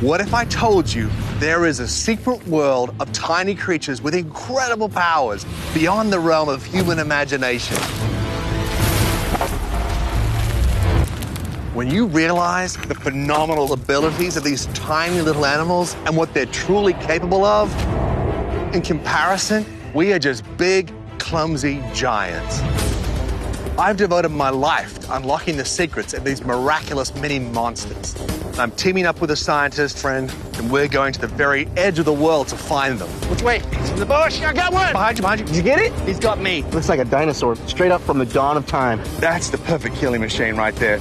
What if I told you there is a secret world of tiny creatures with incredible powers beyond the realm of human imagination? When you realize the phenomenal abilities of these tiny little animals and what they're truly capable of, in comparison, we are just big, clumsy giants. I've devoted my life to unlocking the secrets of these miraculous mini monsters. I'm teaming up with a scientist friend, and we're going to the very edge of the world to find them. Which way? It's in the bush. I got one. Behind you. Did you get it? He's got me. Looks like a dinosaur, straight up from the dawn of time. That's the perfect killing machine right there.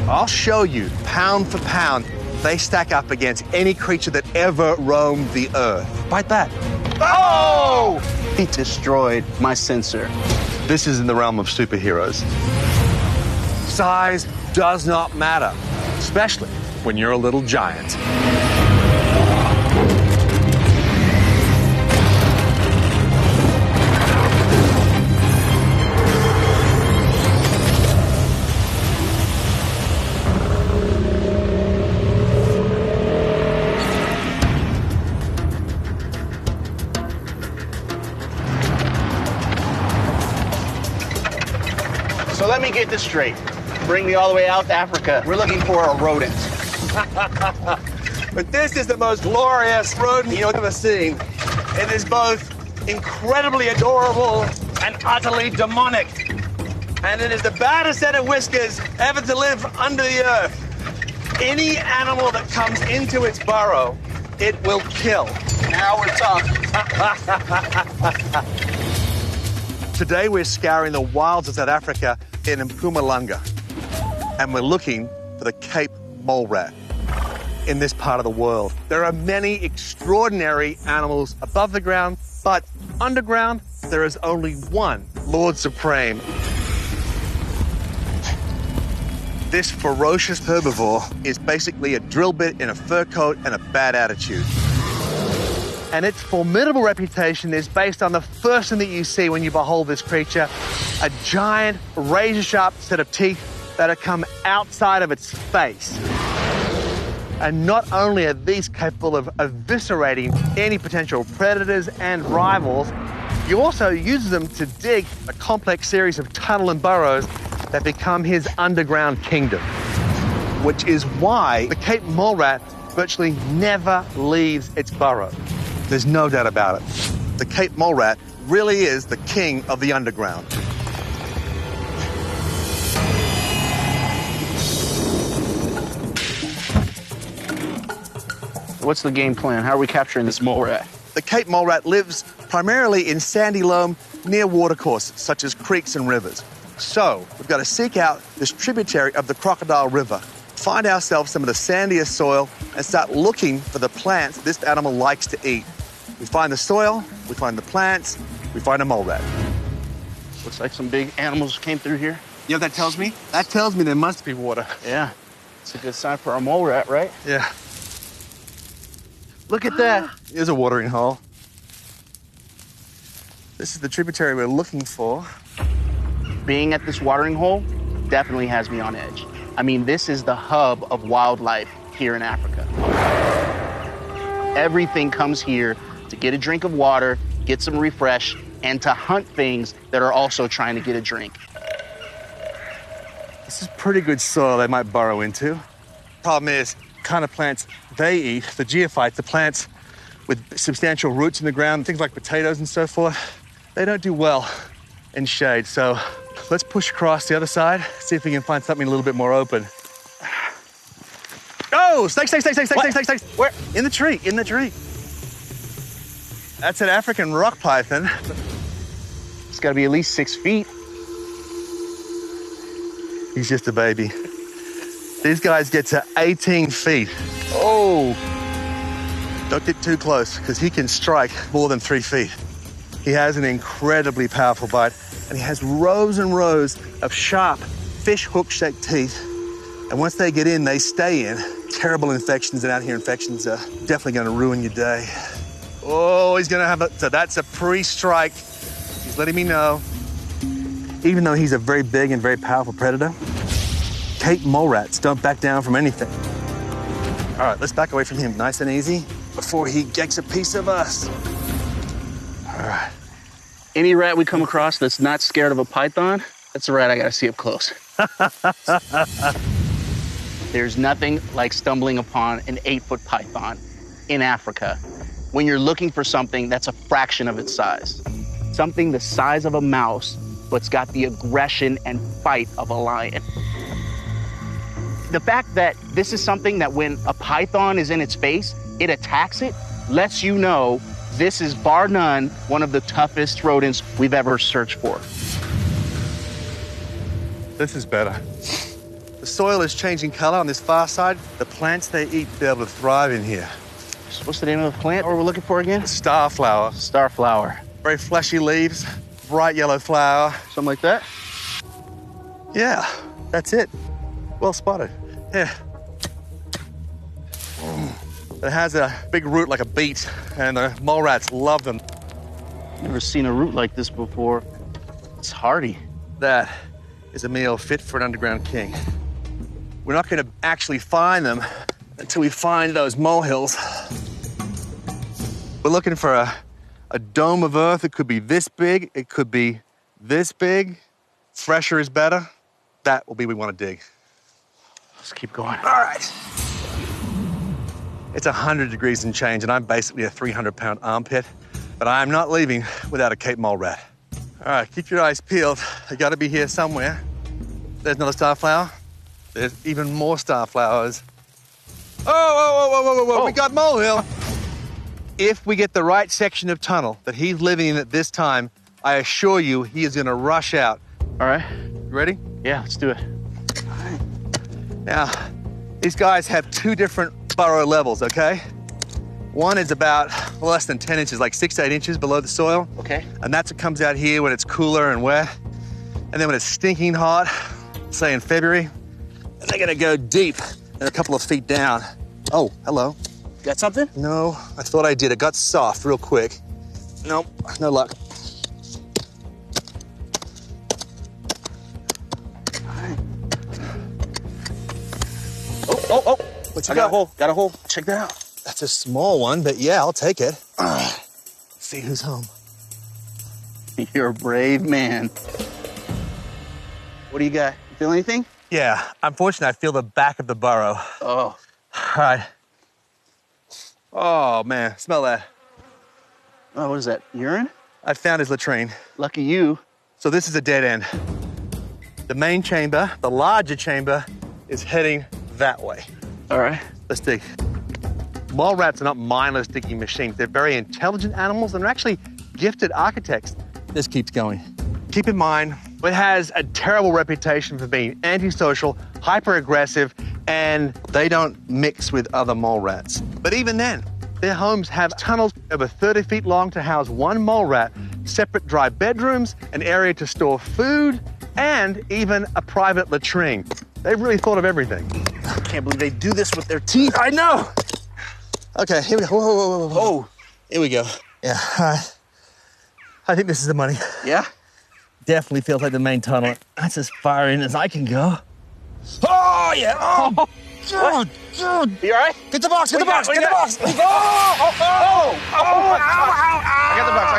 I'll show you, pound for pound, they stack up against any creature that ever roamed the earth. Bite that. Oh! He destroyed my sensor. This is in the realm of superheroes. Size does not matter, especially when you're a little giant. So let me get this straight. Bring me all the way out to Africa. We're looking for a rodent. But this is the most glorious rodent you've ever seen. It is both incredibly adorable and utterly demonic. And it is the baddest set of whiskers ever to live under the earth. Any animal that comes into its burrow, it will kill. Now we're talking. Today we're scouring the wilds of South Africa in Mpumalanga, and we're looking for the Cape mole rat. In this part of the world, there are many extraordinary animals above the ground, but underground there is only one Lord Supreme. This ferocious herbivore is basically a drill bit in a fur coat and a bad attitude. And its formidable reputation is based on the first thing that you see when you behold this creature, a giant, razor-sharp set of teeth that are come outside of its face. And not only are these capable of eviscerating any potential predators and rivals, he also uses them to dig a complex series of tunnel and burrows that become his underground kingdom, which is why the Cape mole rat virtually never leaves its burrow. There's no doubt about it. The Cape mole rat really is the king of the underground. What's the game plan? How are we capturing this mole rat? The Cape mole rat lives primarily in sandy loam near watercourses, such as creeks and rivers. So we've got to seek out this tributary of the Crocodile River, find ourselves some of the sandiest soil, and start looking for the plants this animal likes to eat. We find the soil, we find the plants, we find a mole rat. Looks like some big animals came through here. You know what that tells me? That tells me there must be water. Yeah, it's a good sign for a mole rat, right? Yeah. Look at that. Here's a watering hole. This is the tributary we're looking for. Being at this watering hole definitely has me on edge. I mean, this is the hub of wildlife here in Africa. Everything comes here to get a drink of water, get some refresh, and to hunt things that are also trying to get a drink. This is pretty good soil they might burrow into. Problem is, the kind of plants they eat, the geophytes, the plants with substantial roots in the ground, things like potatoes and so forth, they don't do well in shade. So let's push across the other side, see if we can find something a little bit more open. Oh, snake. Where? In the tree. That's an African rock python. It's got to be at least 6 feet. He's just a baby. These guys get to 18 feet. Oh. Don't get too close, because he can strike more than 3 feet. He has an incredibly powerful bite, and he has rows and rows of sharp fish hook-shaped teeth. And once they get in, they stay in. Terrible infections, and out here infections are definitely going to ruin your day. Oh, he's going to have a... So that's a pre-strike. He's letting me know. Even though he's a very big and very powerful predator, Cape mole rats don't back down from anything. All right, let's back away from him nice and easy before he gets a piece of us. All right. Any rat we come across that's not scared of a python, that's a rat I gotta see up close. There's nothing like stumbling upon an 8-foot python in Africa when you're looking for something that's a fraction of its size. Something the size of a mouse, but's got the aggression and fight of a lion. The fact that this is something that when a python is in its face, it attacks it, lets you know this is, bar none, one of the toughest rodents we've ever searched for. This is better. The soil is changing color on this far side. The plants they eat, they're able to thrive in here. So what's the name of the plant we're looking for again? Starflower. Starflower. Very fleshy leaves, bright yellow flower. Something like that? Yeah, that's it. Well spotted. Yeah. It has a big root like a beet, and the mole rats love them. Never seen a root like this before. It's hardy. That is a meal fit for an underground king. We're not going to actually find them until we find those molehills. We're looking for a dome of earth. It could be this big. It could be this big. Fresher is better. That will be what we want to dig. Let's keep going. All right. It's 100 degrees and change, and I'm basically a 300-pound armpit, but I'm not leaving without a Cape mole rat. All right, keep your eyes peeled. They got to be here somewhere. There's another starflower. There's even more starflowers. Oh. We got molehill. If we get the right section of tunnel that he's living in at this time, I assure you he is going to rush out. All right. You ready? Yeah, let's do it. All right. Now, these guys have two different burrow levels, okay? One is about less than 10 inches, like 6 to 8 inches below the soil. Okay. And that's what comes out here when it's cooler and wet. And then when it's stinking hot, say in February, and they're gonna go deep and a couple of feet down. Oh, hello. Got something? No, I thought I did. It got soft real quick. Nope, no luck. Oh. What you got? Got a hole. Check that out. That's a small one, but yeah, I'll take it. See who's home. You're a brave man. What do you got? You feel anything? Yeah, unfortunately, I feel the back of the burrow. Oh. All right. Oh, man, smell that. Oh, what is that? Urine? I found his latrine. Lucky you. So this is a dead end. The main chamber, the larger chamber, is heading that way. All right. Let's dig. Mole rats are not mindless digging machines. They're very intelligent animals and they're actually gifted architects. This keeps going. Keep in mind, it has a terrible reputation for being antisocial, hyper-aggressive, and they don't mix with other mole rats. But even then, their homes have tunnels over 30 feet long to house one mole rat, separate dry bedrooms, an area to store food, and even a private latrine. They've really thought of everything. I can't believe they do this with their teeth. I know. Okay, here we go. Whoa. Oh. Here we go. Yeah, all right. I think this is the money. Yeah? Definitely feels like the main tunnel. That's as far in as I can go. Oh, yeah. Oh, dude. You all right? Get the box, get the box. I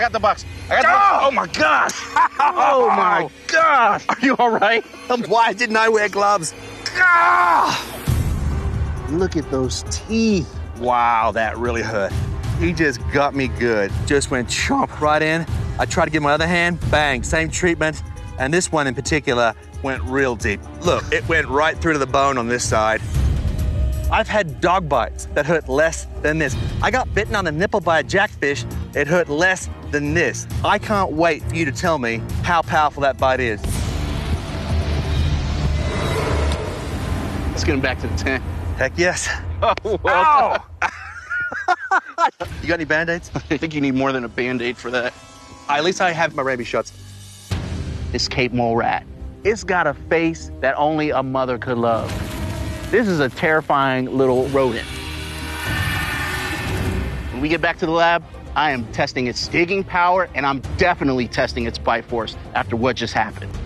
got the box. Oh, my gosh. Oh, my gosh. Are you all right? Why didn't I wear gloves? Look at those teeth. Wow, that really hurt. He just got me good. Just went chomp right in. I tried to give my other hand, bang, same treatment. And this one in particular went real deep. Look, it went right through to the bone on this side. I've had dog bites that hurt less than this. I got bitten on the nipple by a jackfish. It hurt less than this. I can't wait for you to tell me how powerful that bite is. Let's get him back to the tent. Heck yes. Oh, well. You got any Band-Aids? I think you need more than a Band-Aid for that. At least I have my rabies shots. This Cape mole rat, it's got a face that only a mother could love. This is a terrifying little rodent. When we get back to the lab, I am testing its digging power, and I'm definitely testing its bite force after what just happened.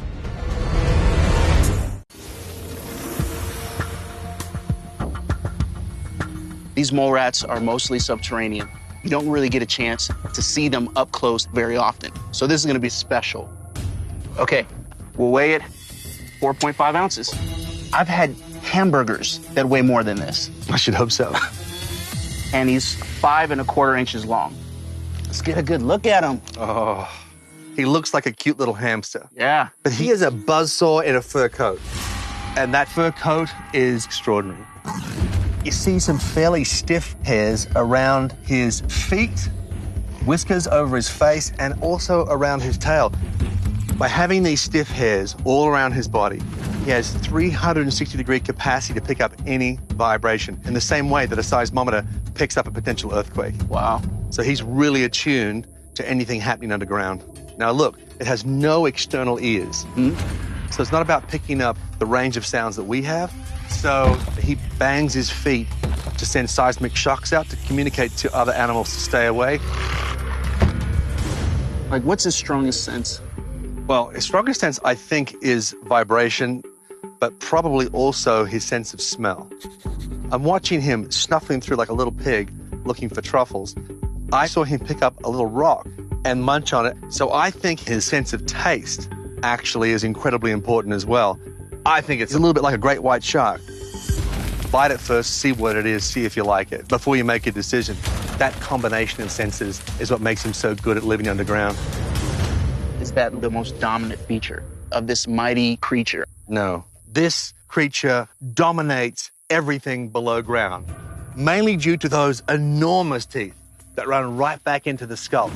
These mole rats are mostly subterranean. You don't really get a chance to see them up close very often. So this is gonna be special. Okay, we'll weigh it 4.5 ounces. I've had hamburgers that weigh more than this. I should hope so. And he's 5¼ inches long. Let's get a good look at him. Oh, he looks like a cute little hamster. Yeah. But he is a buzzsaw in a fur coat. And that fur coat is extraordinary. You see some fairly stiff hairs around his feet, whiskers over his face, and also around his tail. By having these stiff hairs all around his body, he has 360-degree capacity to pick up any vibration in the same way that a seismometer picks up a potential earthquake. Wow. So he's really attuned to anything happening underground. Now look, it has no external ears. So it's not about picking up the range of sounds that we have. So he bangs his feet to send seismic shocks out to communicate to other animals to stay away. Like, what's his strongest sense? Well, his strongest sense, I think, is vibration, but probably also his sense of smell. I'm watching him snuffling through like a little pig looking for truffles. I saw him pick up a little rock and munch on it. So I think his sense of taste actually is incredibly important as well. I think it's a little bit like a great white shark. Bite it first, see what it is, see if you like it, before you make a decision. That combination of senses is what makes him so good at living underground. Is that the most dominant feature of this mighty creature? No. This creature dominates everything below ground, mainly due to those enormous teeth that run right back into the skull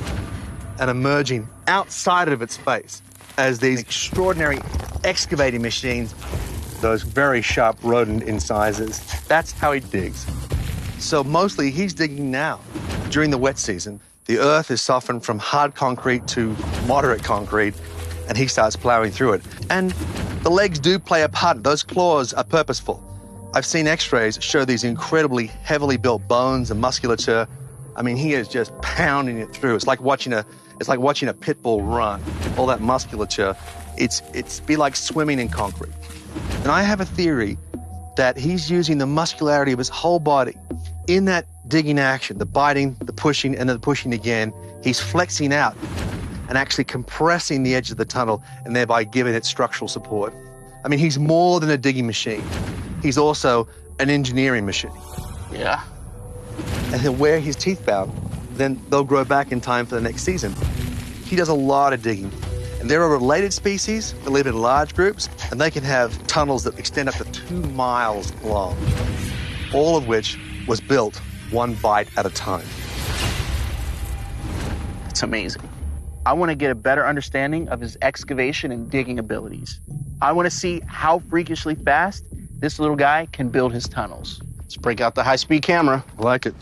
and emerging outside of its face as these extraordinary excavating machines, those very sharp rodent incisors. That's how he digs. So mostly he's digging now. During the wet season, the earth is softened from hard concrete to moderate concrete, and he starts plowing through it. And the legs do play a part. Those claws are purposeful. I've seen x-rays show these incredibly heavily built bones and musculature. I mean, he is just pounding it through. It's like watching a pit bull run. All that musculature, it's be like swimming in concrete. And I have a theory that he's using the muscularity of his whole body in that digging action, the biting, the pushing, and then the pushing again. He's flexing out and actually compressing the edge of the tunnel and thereby giving it structural support. I mean, he's more than a digging machine. He's also an engineering machine. Yeah. And he'll wear his teeth bound. Then they'll grow back in time for the next season. He does a lot of digging. And there are related species that live in large groups, and they can have tunnels that extend up to 2 miles long, all of which was built one bite at a time. It's amazing. I want to get a better understanding of his excavation and digging abilities. I want to see how freakishly fast this little guy can build his tunnels. Let's break out the high-speed camera. I like it.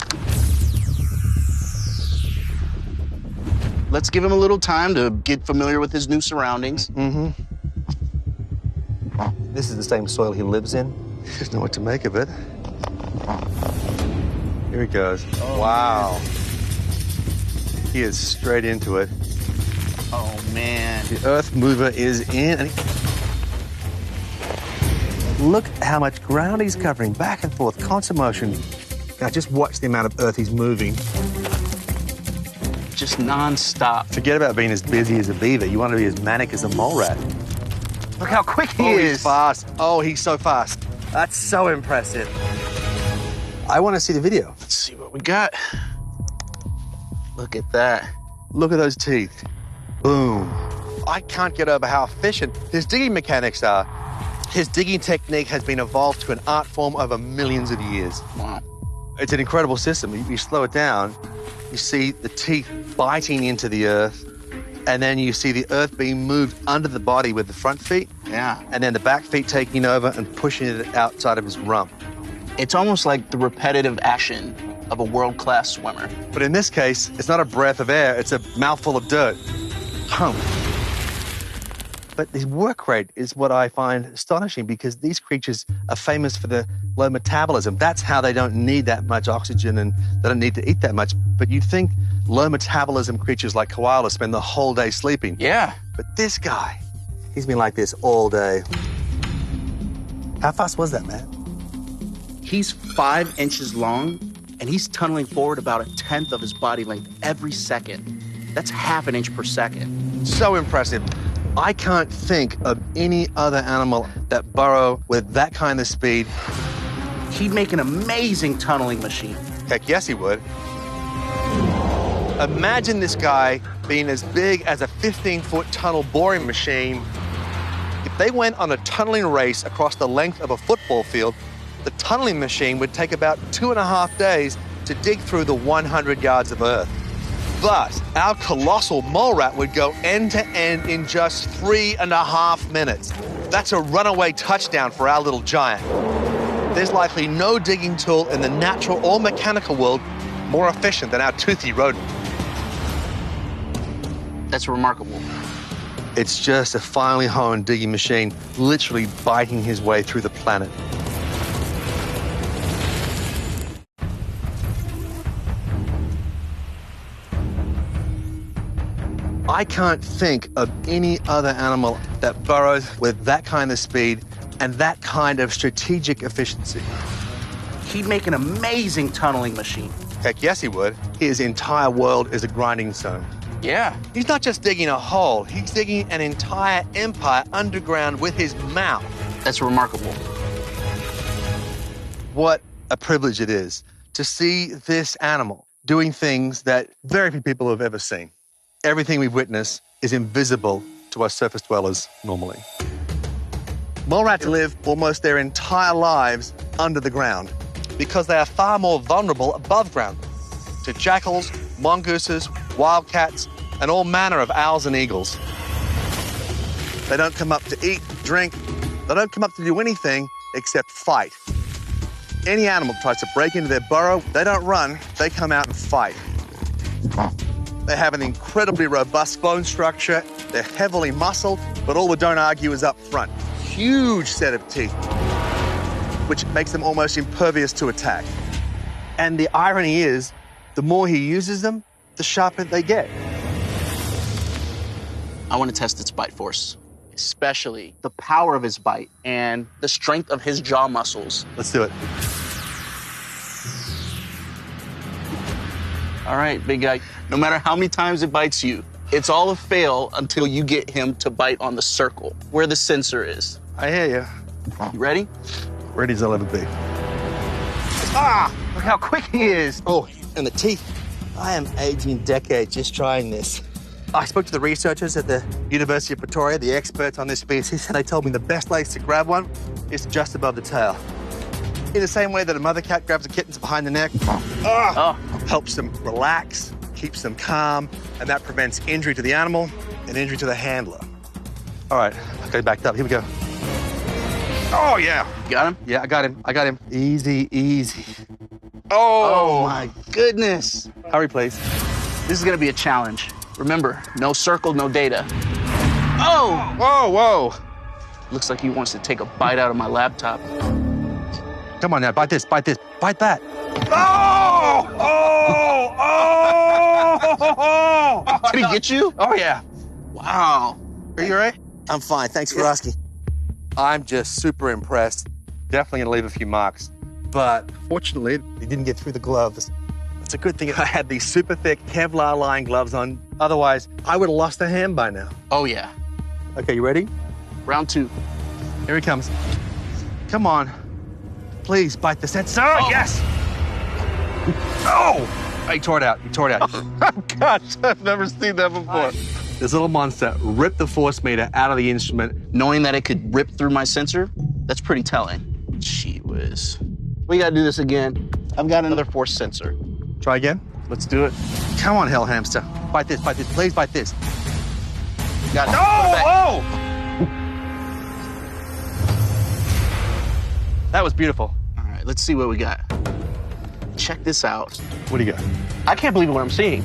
Let's give him a little time to get familiar with his new surroundings. This is the same soil he lives in. He doesn't know what to make of it. Here he goes. Oh, wow. Man. He is straight into it. Oh, man. The earth mover is in. And look how much ground he's covering, back and forth, constant motion. Now just watch the amount of earth he's moving. Just non-stop. Forget about being as busy as a beaver. You want to be as manic as a mole rat. Look how quick he is. He's fast. Oh, he's so fast. That's so impressive. I want to see the video. Let's see what we got. Look at that. Look at those teeth. Boom. I can't get over how efficient his digging mechanics are. His digging technique has been evolved to an art form over millions of years. Wow. It's an incredible system. You slow it down, you see the teeth biting into the earth, and then you see the earth being moved under the body with the front feet. Yeah. And then the back feet taking over and pushing it outside of his rump. It's almost like the repetitive action of a world-class swimmer. But in this case, it's not a breath of air, it's a mouthful of dirt. Hum. But his work rate is what I find astonishing, because these creatures are famous for their low metabolism. That's how they don't need that much oxygen and they don't need to eat that much. But you'd think low metabolism creatures like koalas spend the whole day sleeping. Yeah. But this guy, he's been like this all day. How fast was that, man? He's 5 inches long and he's tunneling forward about 1/10 of his body length every second. That's half an inch per second. So impressive. I can't think of any other animal that burrow with that kind of speed. He'd make an amazing tunneling machine. Heck yes, he would. Imagine this guy being as big as a 15-foot tunnel boring machine. If they went on a tunneling race across the length of a football field, the tunneling machine would take about 2.5 days to dig through the 100 yards of earth. But our colossal mole rat would go end to end in just 3.5 minutes. That's a runaway touchdown for our little giant. There's likely no digging tool in the natural or mechanical world more efficient than our toothy rodent. That's remarkable. It's just a finely honed digging machine, literally biting his way through the planet. I can't think of any other animal that burrows with that kind of speed and that kind of strategic efficiency. He'd make an amazing tunneling machine. Heck yes, he would. His entire world is a grinding zone. Yeah. He's not just digging a hole, he's digging an entire empire underground with his mouth. That's remarkable. What a privilege it is to see this animal doing things that very few people have ever seen. Everything we've witnessed is invisible to us surface dwellers normally. Mole rats live almost their entire lives under the ground because they are far more vulnerable above ground to jackals, mongooses, wildcats, and all manner of owls and eagles. They don't come up to eat, drink. They don't come up to do anything except fight. Any animal tries to break into their burrow, they don't run, they come out and fight. They have an incredibly robust bone structure. They're heavily muscled, but all the don't argue is up front. Huge set of teeth, which makes them almost impervious to attack. And the irony is, the more he uses them, the sharper they get. I want to test its bite force, especially the power of his bite and the strength of his jaw muscles. Let's do it. All right, big guy. No matter how many times it bites you, it's all a fail until you get him to bite on the circle where the sensor is. I hear you. You ready? Ready as I'll ever be. Ah! Look how quick he is. Oh, and the teeth. I am aging decades just trying this. I spoke to the researchers at the University of Pretoria, the experts on this species, and they told me the best place to grab one is just above the tail. In the same way that a mother cat grabs a kitten behind the neck, helps them relax, keeps them calm, and that prevents injury to the animal and injury to the handler. All right, okay, backed up. Here we go. Oh, yeah. You got him? Yeah, I got him. I got him. Easy, easy. Oh, my goodness. Hurry, please. This is going to be a challenge. Remember, no circle, no data. Oh! Whoa, whoa. Looks like he wants to take a bite out of my laptop. Come on now, bite this, bite that. Oh! Did he get you? Oh, yeah. Wow. Are you all right? I'm fine. Thanks for asking. I'm just super impressed. Definitely gonna leave a few marks. But fortunately, he didn't get through the gloves. It's a good thing I had these super thick Kevlar-lined gloves on. Otherwise, I would have lost a hand by now. Oh, yeah. Okay, you ready? Round 2. Here he comes. Come on. Please bite the sensor. Oh, yes! Oh! He tore it out. Gosh, I've never seen that before. This little monster ripped the force meter out of the instrument. Knowing that it could rip through my sensor, that's pretty telling. Gee whiz. We gotta do this again. I've got another force sensor. Try again. Let's do it. Come on, hell hamster. Bite this. Please bite this. Got it. Oh! That was beautiful. All right, let's see what we got. Check this out. What do you got? I can't believe what I'm seeing.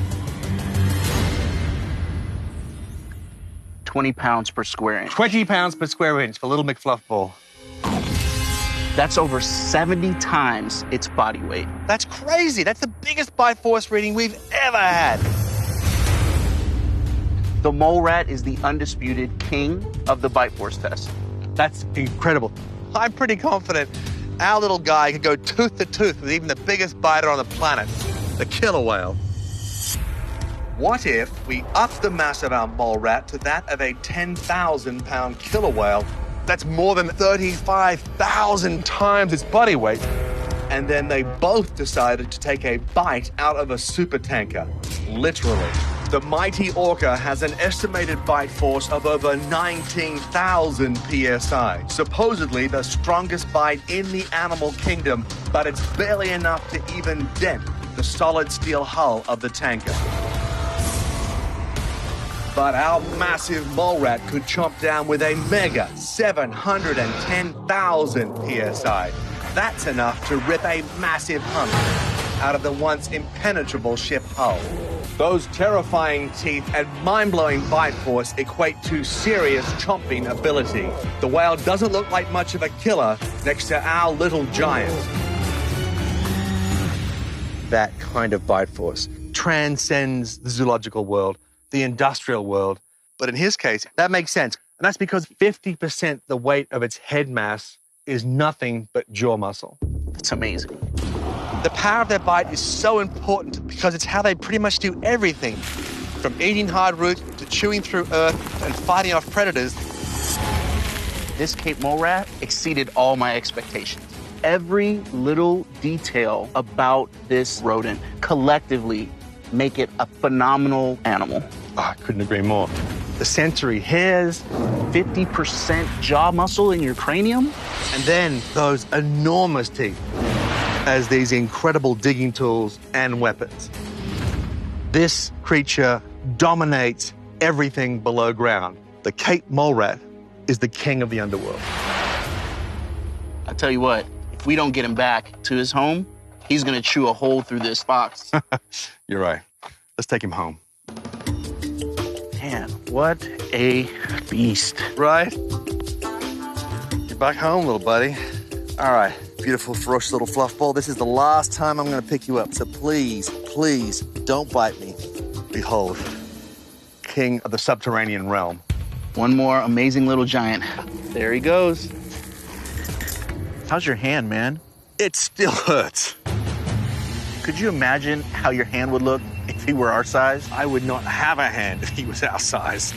20 pounds per square inch. 20 pounds per square inch for little McFluff ball. That's over 70 times its body weight. That's crazy. That's the biggest bite force reading we've ever had. The mole rat is the undisputed king of the bite force test. That's incredible. I'm pretty confident Our little guy could go tooth to tooth with even the biggest biter on the planet, the killer whale. What if we upped the mass of our mole rat to that of a 10,000-pound killer whale? That's more than 35,000 times its body weight. And then they both decided to take a bite out of a supertanker, literally. The mighty orca has an estimated bite force of over 19,000 psi, supposedly the strongest bite in the animal kingdom, but it's barely enough to even dent the solid steel hull of the tanker. But our massive mole rat could chomp down with a mega 710,000 psi. That's enough to rip a massive hump out of the once impenetrable ship hull. Those terrifying teeth and mind-blowing bite force equate to serious chomping ability. The whale doesn't look like much of a killer next to our little giant. That kind of bite force transcends the zoological world, the industrial world. But in his case, that makes sense. And that's because 50% the weight of its head mass is nothing but jaw muscle. That's amazing. The power of their bite is so important because it's how they pretty much do everything, from eating hard roots to chewing through earth and fighting off predators. This Cape mole rat exceeded all my expectations. Every little detail about this rodent collectively make it a phenomenal animal. Oh, I couldn't agree more. The sensory hairs, 50% jaw muscle in your cranium, and then those enormous teeth as these incredible digging tools and weapons. This creature dominates everything below ground. The Cape mole rat is the king of the underworld. I tell you what, if we don't get him back to his home, he's gonna chew a hole through this box. You're right. Let's take him home. Man, what a beast. Right? You're back home, little buddy. All right, beautiful, ferocious little fluff ball. This is the last time I'm going to pick you up, so please, please don't bite me. Behold, king of the subterranean realm. One more amazing little giant. There he goes. How's your hand, man? It still hurts. Could you imagine how your hand would look if he were our size? I would not have a hand if he was our size.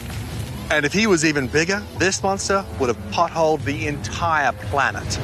And if he was even bigger, this monster would have potholed the entire planet.